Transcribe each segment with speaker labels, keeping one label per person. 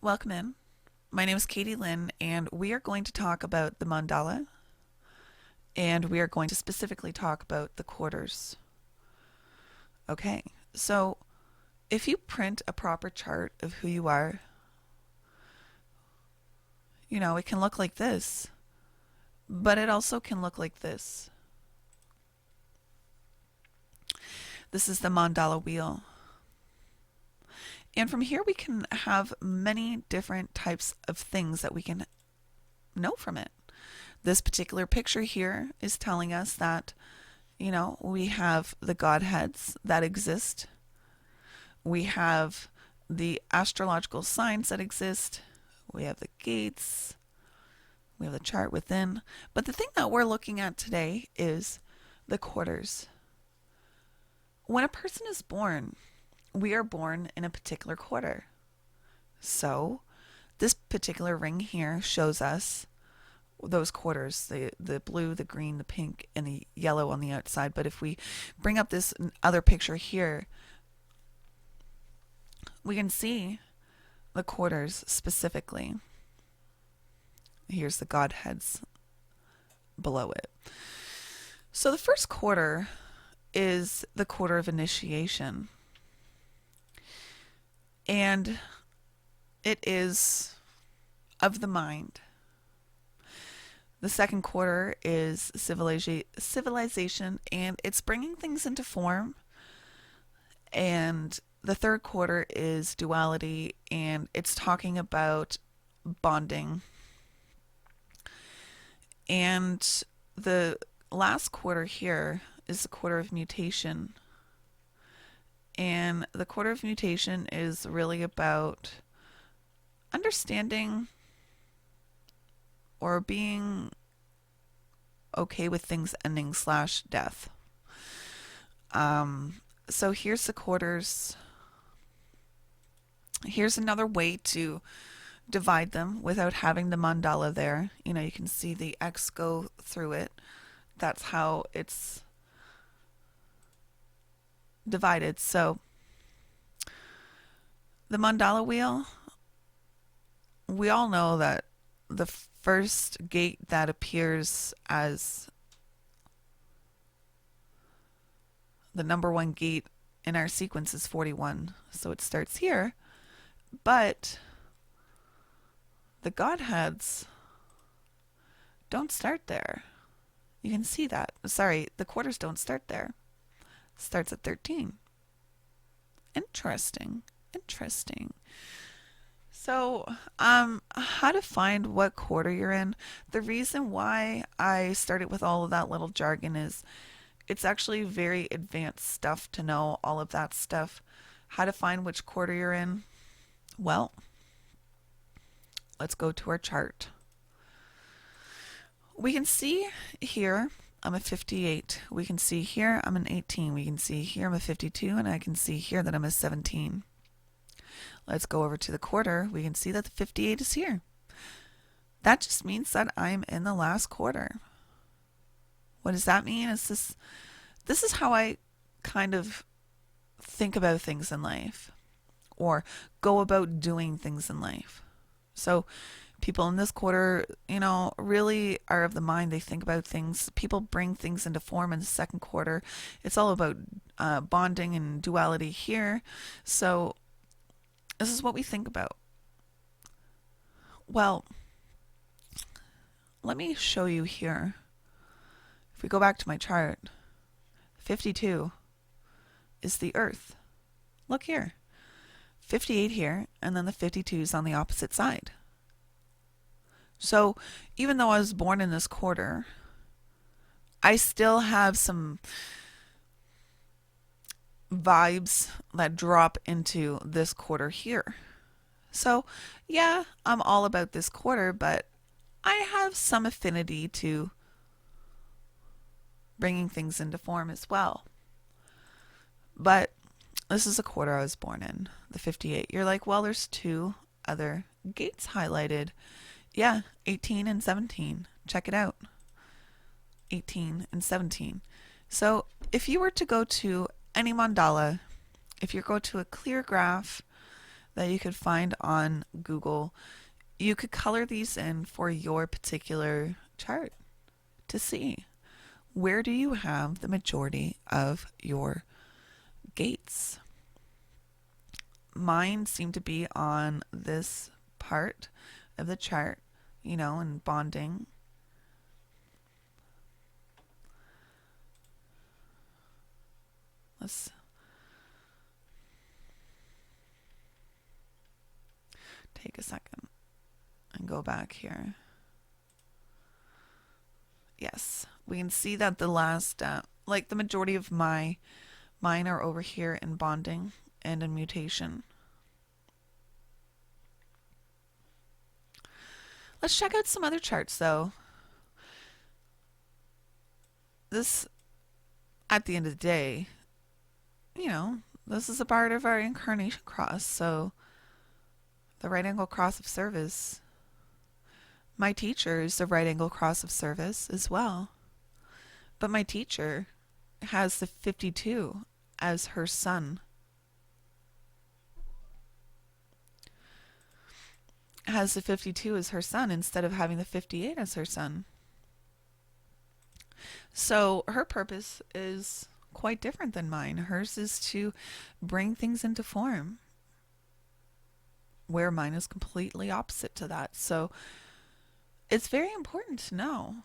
Speaker 1: Welcome in. My name is Katie Lynn, and we are going to talk about the mandala, and we are going to specifically talk about the quarters. Okay, so if you print a proper chart of who you are, it can look like this, but it also can look like this. This is the mandala wheel. And from here, we can have many different types of things that we can know from it. This particular picture here is telling us that, we have the Godheads that exist. We have the astrological signs that exist. We have the gates. We have the chart within. But the thing that we're looking at today is the quarters. When a person is born, we are born in a particular quarter. So, this particular ring here shows us those quarters, the blue, the green, the pink, and the yellow on the outside. But if we bring up this other picture here, we can see the quarters specifically. Here's the Godheads below it. So the first quarter is the quarter of initiation. And it is of the mind. The second quarter is civilization, and it's bringing things into form. And the third quarter is duality, and it's talking about bonding. And the last quarter here is the quarter of mutation. And the quarter of mutation is really about understanding or being okay with things ending / death. So here's the quarters. Here's another way to divide them without having the mandala there. You can see the X go through it. That's how it's divided. So the mandala wheel, we all know that the first gate that appears as the number one gate in our sequence is 41. So it starts here. But the Godheads don't start there. You can see that. Sorry, the quarters don't start there. It starts at 13. Interesting. So, how to find what quarter you're in. The reason why I started with all of that little jargon is it's actually very advanced stuff to know all of that stuff. How to find which quarter you're in. Well, let's go to our chart. We can see here I'm a 58. We can see here I'm an 18. We can see here I'm a 52, and I can see here that I'm a 17. Let's go over to the quarter. We can see that the 58 is here. That just means that I'm in the last quarter. What does that mean? This is how I kind of think about things in life or go about doing things in life. So people in this quarter, really are of the mind. They think about things. People bring things into form in the second quarter. It's all about bonding and duality here. So this is what we think about. Well, let me show you here. If we go back to my chart, 52 is the Earth. Look here. 58 here, and then the 52 is on the opposite side. So even though I was born in this quarter, I still have some vibes that drop into this quarter here. So yeah, I'm all about this quarter, but I have some affinity to bringing things into form as well. But this is a quarter I was born in, the 58. You're like, well, there's two other gates highlighted. Yeah, 18 and 17. Check it out. 18 and 17. So if you were to go to any mandala, if you go to a clear graph that you could find on Google. You could color these in for your particular chart to see where do you have the majority of your gates. Mine seem to be on this part of the chart, you know, and bonding. Let's take a second and go back here. Yes, we can see that the last, like the majority of mine are over here in bonding and in mutation. Let's check out some other charts though. This, at the end of the day, you know, this is a part of our incarnation cross, so the right angle cross of service. My teacher is the right angle cross of service as well. But my teacher has the 52 as her sun. Has the 52 as her sun instead of having the 58 as her sun. So her purpose is quite different than mine. Hers is to bring things into form, where mine is completely opposite to that. So it's very important to know,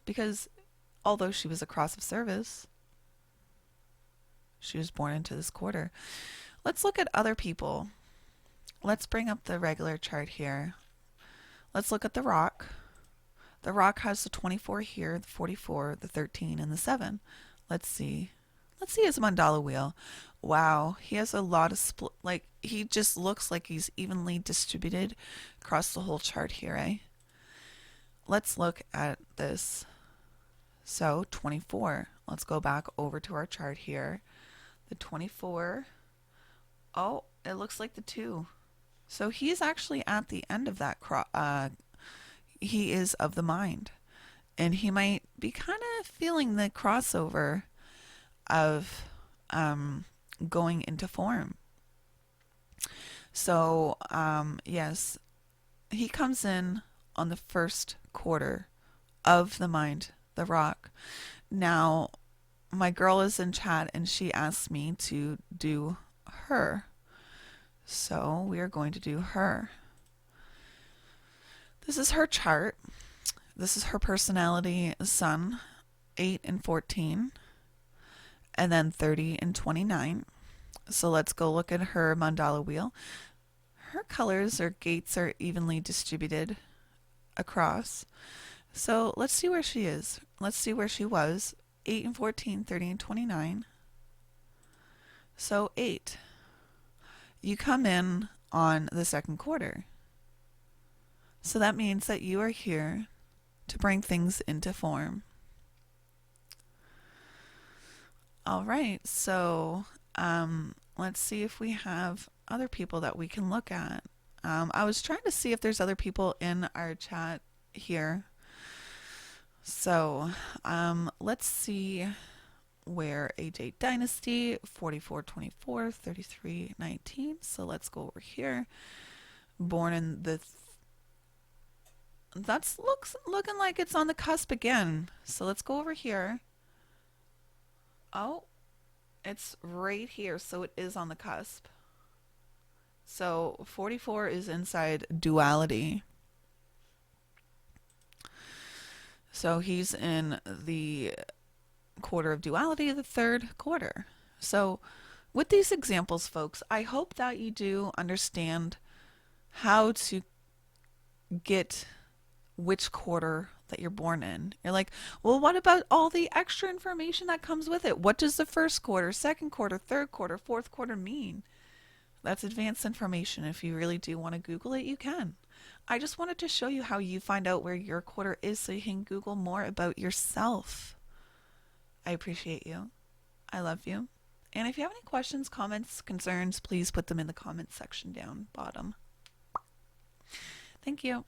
Speaker 1: because although she was a cross of service, she was born into this quarter. Let's look at other people. Let's bring up the regular chart here. Let's look at the rock. The rock has the 24 here, the 44, the 13, and the 7. Let's see. Let's see his mandala wheel. Wow, he has a lot of like, he just looks like he's evenly distributed across the whole chart here, eh? Let's look at this. So 24. Let's go back over to our chart here. The 24. Oh, it looks like the 2. So he's actually at the end of that he is of the mind, and he might be kind of feeling the crossover of going into form. So yes, he comes in on the first quarter of the mind, the rock. Now my girl is in chat and she asked me to do her, so we are going to do her. This is her chart. This is her personality sun, 8 and 14, and then 30 and 29. So let's go look at her mandala wheel. Her colors or gates are evenly distributed across. So let's see where she is. Let's see where she was. 8 and 14, 30 and 29. So 8. You come in on the second quarter. So that means that you are here to bring things into form. All right, so let's see if we have other people that we can look at. I was trying to see if there's other people in our chat here. So let's see where AJ Dynasty, 4424, 3319. So let's go over here. Born in the that's looking like it's on the cusp again. So let's go over here. Oh, it's right here. So it is on the cusp. So 44 is inside duality. So he's in the quarter of duality, the third quarter. So with these examples, folks, I hope that you do understand how to get which quarter that you're born in. You're like, well, what about all the extra information that comes with it? What does the first quarter, second quarter, third quarter, fourth quarter mean? That's advanced information. If you really do want to Google it, you can. I just wanted to show you how you find out where your quarter is so you can Google more about yourself. I appreciate you. I love you. And if you have any questions, comments, concerns, please put them in the comments section down bottom. Thank you.